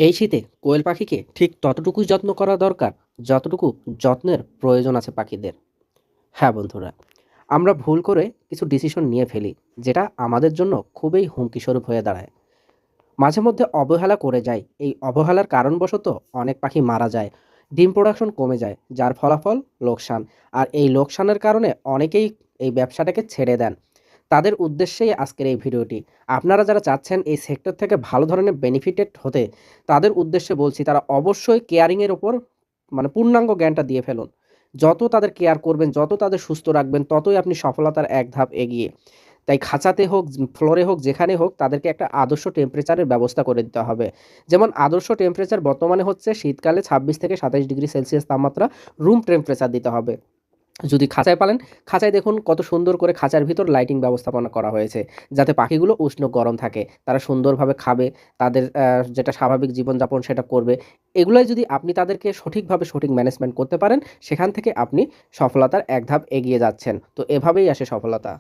এই শীতে কোয়েল পাখিকে ঠিক ততটুকুই যত্ন করা দরকার যতটুকু যত্নের প্রয়োজন আছে পাখিদের। হ্যাঁ বন্ধুরা, আমরা ভুল করে কিছু ডিসিশন নিয়ে ফেলি যেটা আমাদের জন্য খুবই হুমকিস্বরূপ হয়ে দাঁড়ায়। মাঝে মধ্যে অবহেলা করে যায়, এই অবহেলার কারণবশত অনেক পাখি মারা যায়, ডিম প্রোডাকশন কমে যায়, যার ফলাফল লোকসান। আর এই লোকসানের কারণে অনেকেই এই ব্যবসাটাকে ছেড়ে দেন। তাদের উদ্দেশ্যেই আজকের এই ভিডিওটি। আপনারা যারা চাচ্ছেন এই সেক্টর থেকে ভালো ধরনের বেনিফিটেড হতে, তাদের উদ্দেশ্যে বলছি তারা অবশ্যই কেয়ারিংয়ের ওপর পূর্ণাঙ্গ জ্ঞানটা দিয়ে ফেলুন। যত তাদের কেয়ার করবেন, যত তাদের সুস্থ রাখবেন, ততই আপনি সফলতার এক ধাপ এগিয়ে। তাই খাঁচাতে হোক, ফ্লোরে হোক, যেখানে হোক, তাদেরকে একটা আদর্শ টেম্পারেচারের ব্যবস্থা করে দিতে হবে। যেমন আদর্শ টেম্পারেচার বর্তমানে হচ্ছে শীতকালে 26 থেকে 27 ডিগ্রি সেলসিয়াস তাপমাত্রা রুম টেম্পারেচার দিতে হবে। যদি খাঁচায় পালেন, খাঁচায় দেখুন কত সুন্দর করে খাঁচার ভিতর লাইটিং ব্যবস্থাপনা করা হয়েছে, যাতে পাখিগুলো উষ্ণ গরম থাকে, তারা সুন্দরভাবে খাবে, তাদের যেটা স্বাভাবিক জীবনযাপন সেটা করবে। এগুলোই যদি আপনি তাদেরকে সঠিকভাবে সঠিক ম্যানেজমেন্ট করতে পারেন, সেখান থেকে আপনি সফলতার এক ধাপ এগিয়ে যাচ্ছেন। তো এভাবেই আসে সফলতা।